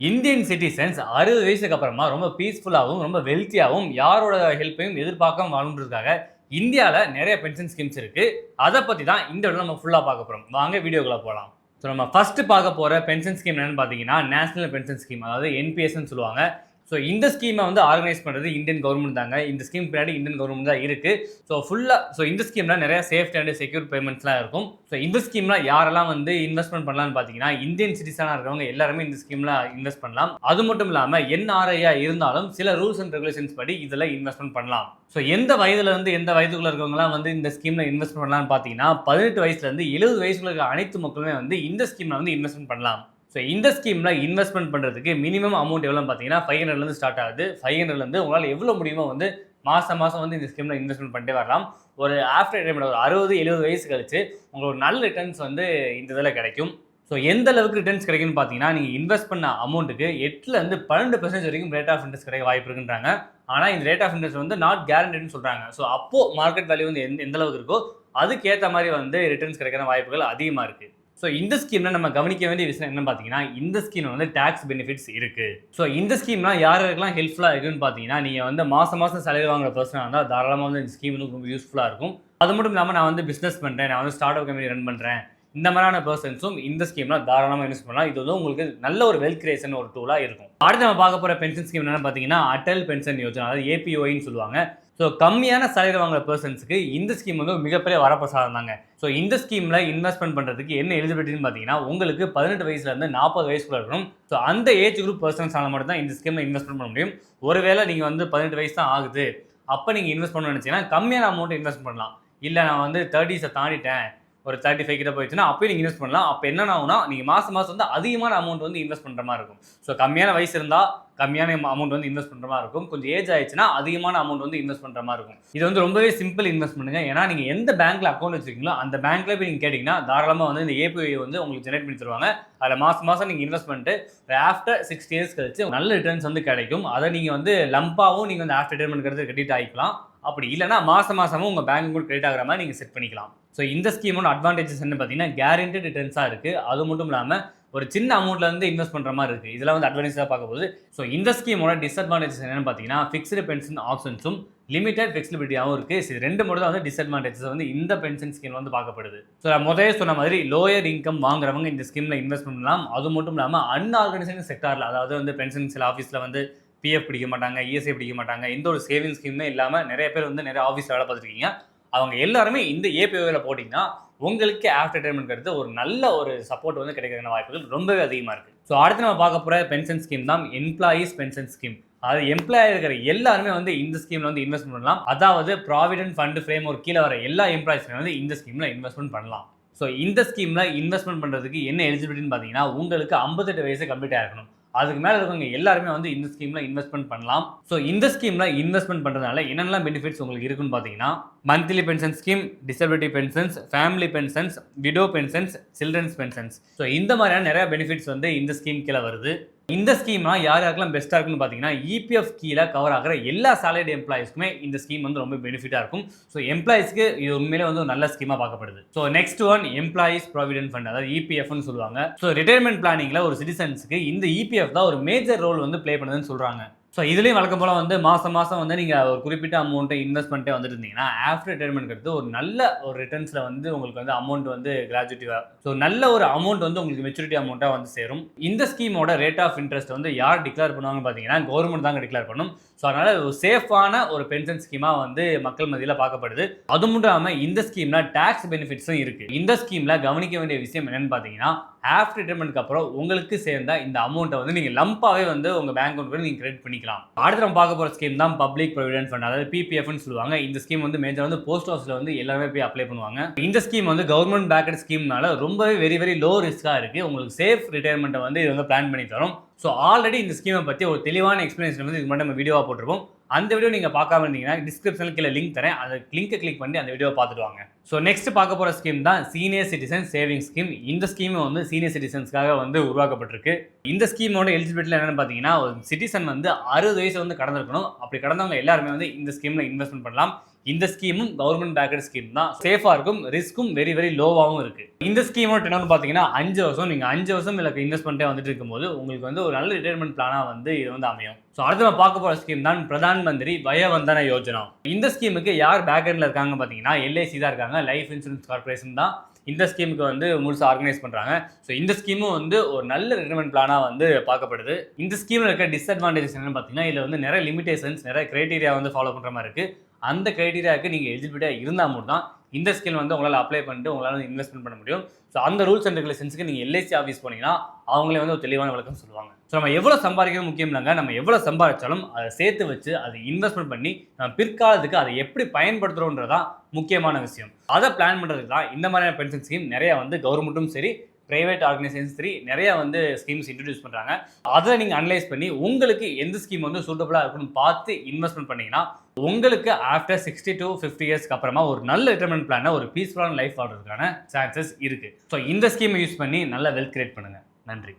Indian citizens 60 வயசுக்கு அப்புறமா ரொம்ப பீஸ்ஃபுல்லாகவும் ரொம்ப வெல்த்தியாகவும் யாரோட ஹெல்ப்பையும் எதிர்பார்க்காம வாழணுன்றதுக்காக இந்தியாவில் நிறைய பென்ஷன் ஸ்கீம்ஸ் இருக்கு. அதை பற்றி தான் இந்த வீடியோ நம்ம ஃபுல்லாக பார்க்க போகிறோம். வாங்க வீடியோக்குள்ள போகலாம். ஸோ நம்ம ஃபர்ஸ்ட் பார்க்க போகிற பென்ஷன் ஸ்கீம் என்னன்னு பார்த்தீங்கன்னா நேஷனல் பென்ஷன் ஸ்கீம், அதாவது என்பிஎஸ்ன்னு சொல்லுவாங்க. ஸோ இந்த ஸ்கீமை வந்து ஆர்கனைஸ் பண்ணுறது இந்தியன் கவர்மெண்ட் தாங்க. இந்த ஸ்கீம் பின்னாடி இந்தியன் கவர்மெண்ட் தான் இருக்குது. ஸோ இந்த ஸ்கீமில் நிறைய சேஃப்டி அண்ட் செக்யூர் பேமெண்ட்ஸ்லாம் இருக்கும். ஸோ இந்த ஸ்கீமில் யாரெல்லாம் வந்து இன்வெஸ்ட்மெண்ட் பண்ணலாம்னு பார்த்தீங்கன்னா இந்தியன் சிட்டிசனாக இருக்கிறவங்க எல்லாருமே இந்த ஸ்கீமில் இன்வெஸ்ட் பண்ணலாம். அது மட்டும் இல்லாமல் என்ஆர்ஐயா இருந்தாலும் சில ரூல்ஸ் அண்ட் ரெகுலேஷன்ஸ் படி இதில் இன்வெஸ்ட்மெண்ட் பண்ணலாம். ஸோ எந்த வயதுலேருந்து எந்த வயதுக்குள்ள இருக்கவங்களாம் வந்து இந்த ஸ்கீமில் இன்வெஸ்ட் பண்ணலாம்னு பார்த்தீங்கன்னா 18 வயசுலேருந்து 70 வயசுக்குள்ள இருக்க அனைத்து மக்களுமே வந்து இந்த ஸ்கீமில் வந்து இன்வெஸ்ட்மெண்ட் பண்ணலாம். ஸோ இந்த ஸ்கீமில் இன்வெஸ்ட்மெண்ட் பண்ணுறதுக்கு மினிமம் அமௌண்ட் எவ்வளோன்னு பார்த்தீங்கன்னா 500லேருந்து ஸ்டார்ட் ஆகுது. 500லேருந்து உங்களால் எவ்வளோ முடியுமோ வந்து மாதம் வந்து இந்த ஸ்கீமில் இன்வெஸ்ட்மெண்ட் பண்ணிட்டே வரலாம். ஒரு ஆஃப்டர் ரிட்டைர்மெண்ட் ஒரு 60-70 வயசு கழிச்சு உங்களுக்கு நல்ல ரிட்டர்ன்ஸ் வந்து இந்த இதில் கிடைக்கும். ஸோ எந்த அளவுக்கு ரிட்டர்ன்ஸ் கிடைக்கும்னு பார்த்தீங்கன்னா நீங்கள் இன்வெஸ்ட் பண்ண அமௌண்ட்டுக்கு 8லேருந்து 12% வரைக்கும் ரேட் ஆஃப் இன்ட்ரெஸ்ட் கிடைக்க வாய்ப்பு இருக்குன்றாங்க. ஆனால் இந்த ரேட் ஆஃப் இன்ட்ரெஸ்ட் வந்து நாட் கேரண்டின்னு சொல்கிறாங்க. ஸோ அப்போது மார்க்கெட் வேல்யூ வந்து எந்த அளவுக்கு இருக்கோ அதுக்கேற்ற மாதிரி வந்து ரிட்டர்ன்ஸ் கிடைக்கிற வாய்ப்புகள் அதிகமாக இருக்குது. ஸோ இந்த ஸ்கீமில் நம்ம கவனிக்க வேண்டிய விஷயம் என்ன பார்த்தீங்கன்னா இந்த ஸ்கீமில் வந்து டேக்ஸ் பெனிஃபிட்ஸ் இருக்குது. ஸோ இந்த ஸ்கீம்லாம் யாருக்கெல்லாம் ஹெல்ப்ஃபுல்லாக இருக்குன்னு பார்த்தீங்கன்னா நீங்கள் வந்து மாதம் சேலரி வாங்குற பர்சனாக இருந்தால் தாராளமாக வந்து இந்த ஸ்கீம் வந்து ரொம்ப யூஸ்ஃபுல்லாக இருக்கும். அது மட்டும் இல்லாமல் நான் வந்து பிஸ்னஸ் பண்ணுறேன், நான் வந்து ஸ்டார்ட் அப் கம்பெனி ரன் பண்ணுறேன், இந்த மாதிரியான பர்சன்ஸும் இந்த ஸ்கீமில் தாராளமாக இன்வெஸ்ட் பண்ணலாம். இது வந்து உங்களுக்கு நல்ல ஒரு வெல்த் கிரியேஷன் ஒரு டூலாக இருக்கும். அடுத்து நம்ம பார்க்க போகிற பென்ஷன் ஸ்கீம் என்னென்னு பார்த்தீங்கன்னா அடல் பென்ஷன் யோஜனா, அதாவது ஏபிஒய்ன்னு சொல்லுவாங்க. ஸோ கம்மியான சேலரி வாங்குற பர்சன்ஸுக்கு இந்த ஸ்கீம் வந்து மிகப்பெரிய வரப்பிரசாதம் தாங்க. ஸோ இந்த ஸ்கீமில் இன்வெஸ்ட்மெண்ட் பண்ணுறதுக்கு என்ன எலிஜிபிலிட்டின்னு பார்த்தீங்கன்னா உங்களுக்கு 18 வயசுலேருந்து 40 வயசுக்குள்ள இருக்கணும். ஸோ அந்த ஏஜ் குரூப் பர்சன்ஸால மட்டும் தான் இந்த ஸ்கீமில் இன்வெஸ்ட்மெண்ட் பண்ண முடியும். ஒருவேளை நீங்கள் வந்து 18 வயசு தான் ஆகுது, அப்போ நீங்கள் இன்வெஸ்ட் பண்ணணும்னு நினச்சிங்கன்னா கம்மியான அமௌண்ட் இன்வெஸ்ட் பண்ணலாம். இல்லை நான் வந்து 30s தாண்டிட்டேன், ஒரு 35 கிட்ட போயிடுச்சுன்னா அப்போயும் நீங்கள் இன்வெஸ்ட் பண்ணலாம். அப்போ என்ன ஆகுனா நீங்கள் மாதம் வந்து அதிகமான அமௌண்ட் வந்து இன்வெஸ்ட் பண்ணுற மாதிரி இருக்கும். ஸோ கம்மியான வயசு இருந்தால் கம்மியான அமௌண்ட் வந்து இன்வெஸ்ட் பண்ணுற மாதிரி இருக்கும். கொஞ்சம் ஏஜ் ஆயிடுச்சுன்னா அதிகமான அமௌண்ட் வந்து இன்வெஸ்ட் பண்ணுற மாதிரி இருக்கும். இது வந்து ரொம்பவே சிம்பிள் இன்வெஸ்ட்மெண்ட்டுங்க. ஏன்னா நீங்கள் எந்த பேங்க்கில் அக்கௌண்ட் வச்சிருக்கீங்களோ அந்த பேங்க்கில் போய் நீங்கள் கேட்டிங்கன்னா தாராளமாக வந்து இந்த ஏபிஐ வந்து உங்களுக்கு ஜெனரேட் பண்ணி தருவாங்க. அதில் மாதம் நீங்கள் இன்வெஸ்ட் பண்ணிட்டு ஆஃப்டர் 6 இயர்ஸ் கழிச்சு நல்ல ரிட்டர்ன்ஸ் வந்து கிடைக்கும். அதை நீங்கள் வந்து லம்பாகவும் நீங்கள் வந்து ஆஃப்டர் ரிட்டைர்மெண்ட் கிரெடிட் ஆகிக்கலாம். அப்படி இல்லைனா மாதமும் உங்கள் பேங்க் கூட கிரெடிட் ஆகிற மாதிரி நீங்கள் செட் பண்ணிக்கலாம். ஸோ இந்த ஸ்கீமோட அட்வான்டேஜஸ் என்ன பார்த்தீங்கன்னா கேரண்டட் ரிட்டர்ன்ஸாக இருக்குது. அது மட்டும் இல்லாமல் ஒரு சின்ன அமௌண்ட்லேருந்து இன்வெஸ்ட் பண்ணுற மாதிரி இருக்குது. இதெல்லாம் வந்து அட்வான்டேஜாக பார்க்க போகுது. ஸோ இந்த ஸ்கீமோட டிஸ்அட்வான்டேஜஸ் என்னென்னு பார்த்தீங்கன்னா ஃபிக்ஸ்டு பென்ஷன் ஆப்ஷன்ஸும் லிமிடெட் ஃபிளெக்சிபிலிட்டியாகவும் இருக்குது. இது ரெண்டு மட்டும் தான் வந்து டிஸ்அட்வான்டேஜஸ் வந்து இந்த பென்ஷன் ஸ்கீம் வந்து பார்க்கப்படுது. ஸோ நான் முதலே சொன்ன மாதிரி லோயர் இன்கம் வாங்குறவங்க இந்த ஸ்கீமில் இன்வெஸ்ட் பண்ணலாம். அது மட்டும் இல்லாமல் அன்ஆர்கனைசேஷன் செக்டாரில், அதாவது வந்து பென்ஷன் சில ஆஃபீஸில் வந்து பிஎஃப் பிடிக்க மாட்டாங்க, இஎஸ்ஐ பிடிக்க மாட்டாங்க, எந்த ஒரு சேவிங் ஸ்கீமே இல்லாமல் நிறைய பேர் வந்து நிறைய ஆஃபீஸில் வேலை பார்த்துருக்கீங்க. அவங்க எல்லாருமே இந்த ஏபிஓவில் போட்டிங்கன்னா உங்களுக்கு ஆஃப்டர் ரிட்டைர்மெண்ட் எடுத்து ஒரு நல்ல ஒரு சப்போர்ட் வந்து கிடைக்கிற வாய்ப்புகள் ரொம்பவே அதிகமாக இருக்குது. ஸோ அடுத்து நம்ம பார்க்க போகிற பென்ஷன் ஸ்கீம் தான் எம்ப்ளாயீஸ் பென்ஷன் ஸ்கீம். அதாவது எம்ப்ளாயி இருக்கிற எல்லாருமே வந்து இந்த ஸ்கீமில் வந்து இன்வெஸ்ட்மெண்ட் பண்ணலாம். அதாவது ப்ராவிடென்ட் ஃபண்ட் ஃப்ரேம் ஒரு கீழே வர எல்லா எம்ப்ளாயிஸுமே வந்து இந்த ஸ்கீமில் இன்வெஸ்ட்மெண்ட் பண்ணலாம். ஸோ இந்த ஸ்கீமில் இன்வெஸ்ட்மெண்ட் பண்ணுறதுக்கு என்ன எலிஜிபிலிட்டின்னு பார்த்தீங்கன்னா உங்களுக்கு 58 வயசு கம்ப்ளீட் ஆகிருக்கணும். அதுக்கு மேலே இருக்கவங்க எல்லாருமே வந்து இந்த ஸ்கீமில் இன்வெஸ்ட்மெண்ட் பண்ணலாம். ஸோ இந்த ஸ்கீமில் இன்வெஸ்ட்மெண்ட் பண்ணுறதுனால என்னென்னலாம் பெனிஃபிட்ஸ் உங்களுக்கு இருக்குன்னு பார்த்தீங்கன்னா monthly pension scheme, disability pensions, family pensions, widow pensions, children's pensions. So இந்த மாதிரியான நிறைய பெனிஃபிட்ஸ் வந்து இந்த ஸ்கீம் கீழே வருது. இந்த ஸ்கீம்லாம் யாருக்கெல்லாம் பெஸ்ட்டாக இருக்குன்னு பார்த்தீங்கன்னா இபிஎஃப் கீழே கவர் ஆகிற எல்லா சேலரி எம்ப்ளாயிஸ்க்குமே இந்த ஸ்கீம் வந்து ரொம்ப பெனிஃபிட்டாக இருக்கும். ஸோ எம்ப்ளாயிஸ்க்கு இது உண்மையிலே வந்து ஒரு நல்ல ஸ்கீமாக பார்க்கப்படுது. So next one employees provident fund, அதாவது இபிஎஃப்னு சொல்லுவாங்க. ஸோ ரிட்டைர்மெண்ட் பிளானிங்கில் ஒரு சிட்டிசன்ஸுக்கு இந்த இபிஎஃப் தான் ஒரு மேஜர் ரோல் வந்து ப்ளே பண்ணுதுன்னு சொல்கிறாங்க. ஸோ இதுலேயும் வழக்கம் போல் வந்து மாதம் வந்து நீங்கள் ஒரு குறிப்பிட்ட அமௌண்ட்டை இன்வெஸ்ட் பண்ணிட்டே வந்துட்டு இருந்தீங்கன்னா ஆஃப்டர் ரிட்டைர்மெண்ட் எடுத்து ஒரு நல்ல ஒரு ரிட்டர்ன்ஸில் வந்து உங்களுக்கு வந்து அமௌண்ட் வந்து கிராஜுவேட்டிவாக, ஸோ நல்ல ஒரு அமௌண்ட் வந்து உங்களுக்கு மெச்சூரிட்டி அமௌண்ட்டாக வந்து சேரும். இந்த ஸ்கீமோட ரேட் ஆஃப் இன்ட்ரெஸ்ட் வந்து யார் டிக்ளேர் பண்ணுவாங்கன்னு பார்த்தீங்கன்னா கவர்மெண்ட் தாங்க டிக்ளேர் பண்ணும். ஸோ அதனால் ஒரு சேஃபான ஒரு பென்ஷன் ஸ்கீமாக வந்து மக்கள் மத்தியில் பார்க்கப்படுது. அது மட்டும் இல்லாமல் இந்த ஸ்கீமில் டேக்ஸ் பெனிஃபிட்ஸும் இருக்குது. இந்த ஸ்கீமில் கவனிக்க வேண்டிய விஷயம் என்னென்னு பார்த்தீங்கன்னா ஆஃப்டர் ரிட்டைர்மெண்ட்க்கு அப்புறம் உங்களுக்கு சேர்ந்த இந்த அமௌண்ட்டை வந்து நீங்கள் லம்பாவே வந்து உங்கள் பேங்க் அக்கௌண்ட் நீங்கள் கிரெடிட் பண்ணிக்கலாம். அடுத்து நம்ம பார்க்க போகிற ஸ்கீம் தான் பப்ளிக் ப்ராவிடென்ட் ஃபண்ட், அதாவது பிபிஎஃப்னு சொல்லுவாங்க. இந்த ஸ்கீம் வந்து மேஜர் வந்து போஸ்ட் ஆஃபீஸில் வந்து எல்லாருமே போய் அப்ளை பண்ணுவாங்க. இந்த ஸ்கீம் வந்து கவர்மெண்ட் பேக்கட் ஸ்கீம்னால ரொம்பவே வெரி லோ ரிஸ்க்காக இருக்குது. உங்களுக்கு சேஃப் ரிட்டைர்மெண்ட்டை வந்து இது வந்து பிளான் பண்ணி தரும். ஸோ ஆல்ரெடி இந்த ஸ்கீமை பற்றி ஒரு தெளிவான எக்ஸ்பிளனேஷன் வந்து இது மட்டும் நம்ம வீடியோவாக போட்டிருப்போம். அந்த வீடியோ நீங்கள் பார்க்காம இருந்தீங்கன்னா டிஸ்கிரிப்ஷனில் கீழே லிங்க் தரேன், அந்த லிங்கை கிளிக் பண்ணி அந்த வீடியோவை பார்த்துட்டு வாங்க. ஸோ நெக்ஸ்ட் பார்க்க போகிற ஸ்கீம் தான் சீனியர் சிட்டிசன் சேவிங் ஸ்கீம். இந்த ஸ்கீம் வந்து சீனியர் சிட்டிசன்ஸ்க்காக வந்து உருவாக்கப்பட்டிருக்கு. இந்த ஸ்கீமோட எலிஜிபிலிட்டி என்னென்னு பார்த்தீங்கன்னா ஒரு சிட்டிசன் வந்து 60 வயசு வந்து கடந்திருக்கணும். அப்படி கடந்தவங்க எல்லாருமே வந்து இந்த ஸ்கீமில் இன்வெஸ்ட்மெண்ட் பண்ணலாம். இந்த ஸ்கீமும் கவர்மெண்ட் பேக்கட் ஸ்கீம் தான். சேஃபாக இருக்கும், ரிஸ்க்கும் வெரி வெரி லோவாகவும் இருக்குது. இந்த ஸ்கீமோட டெனோர் பார்த்தீங்கன்னா 5 வருஷம். நீங்கள் 5 வருஷம் இல்லை இன்வெஸ்ட்மெண்ட்டே வந்துட்டு இருக்கும்போது உங்களுக்கு வந்து ஒரு நல்ல ரிட்டையர்மெண்ட் பிளானாக வந்து இது வந்து அமையும். ஸோ அடுத்து நம்ம பார்க்க போகிற ஸ்கீம் தான் பிரதான் மந்திரி வய வந்தன யோஜனா. இந்த ஸ்கீமுக்கு யார் பேக்கெண்டில் இருக்காங்க பார்த்தீங்கன்னா LIC தான் இருக்காங்க, லைஃப் இன்சூரன்ஸ் கார்பரேஷன் தான் இந்த ஸ்கீமுக்கு வந்து முழுசாக ஆர்கனைஸ் பண்ணுறாங்க. ஸோ இந்த ஸ்கீமும் வந்து ஒரு நல்ல ரிட்டைர்மெண்ட் பிளானாக வந்து பார்க்கப்படுது. இந்த ஸ்கீமில் இருக்க டிஸ்அட்வான்டேஜஸ் என்னென்னு பார்த்தீங்கன்னா, இதில் வந்து நிறைய லிமிடேஷன்ஸ், நிறைய கிரைட்டீரியா வந்து ஃபாலோ பண்ணுற மாதிரி இருக்குது. அந்த கிரைட்டீரியாவுக்கு நீங்கள் எலிஜிபிலிட்டியாக இருந்தால் மட்டும் தான் இந்த ஸ்கீம் வந்து உங்களால் அப்ளை பண்ணிட்டு உங்களால் வந்து இன்வெஸ்ட்மெண்ட் பண்ண முடியும். ஸோ அந்த ரூல்ஸ் அண்ட் ரெகுலேஷன்ஸுக்கு நீங்கள் LIC ஆஃபீஸ் போனீங்கன்னா அவங்களே வந்து ஒரு தெளிவான விளக்கம் சொல்லுவாங்க. ஸோ நம்ம எவ்வளோ சம்பாதிக்கிறது முக்கியம் இல்லைங்க, நம்ம எவ்வளோ சம்பாதிச்சாலும் அதை சேர்த்து வச்சு அதை இன்வெஸ்ட்மெண்ட் பண்ணி நம்ம பிற்காலத்துக்கு அதை எப்படி பயன்படுத்துகிறோன்றதான் முக்கியமான விஷயம். அதை பிளான் பண்ணுறதுக்கு தான் இந்த மாதிரியான பென்ஷன் ஸ்கீம் நிறைய வந்து கவர்மெண்ட்டும் சரி, பிரைவேட் ஆர்கனைசேஷன்ஸ் சரி நிறைய வந்து ஸ்கீம்ஸ் இன்ட்ரடியூஸ் பண்ணுறாங்க. அதை நீங்கள் அனலைஸ் பண்ணி உங்களுக்கு எந்த ஸ்கீம் வந்து சூட்டபுளாக இருக்குன்னு பார்த்து இன்வெஸ்ட்மெண்ட் பண்ணிங்கன்னா உங்களுக்கு ஆஃப்டர் 60 to 50 இயர்ஸ்க்கு அப்புறமா ஒரு நல்ல ரிட்டைர்மெண்ட் பிளானை, ஒரு பீஸ்ஃபுல்லான லைஃப் வாழ்றதுக்கான சான்சஸ் இருக்குது. ஸோ இந்த ஸ்கீமை யூஸ் பண்ணி நல்ல வெல்த் கிரியேட் பண்ணுங்கள். நன்றி.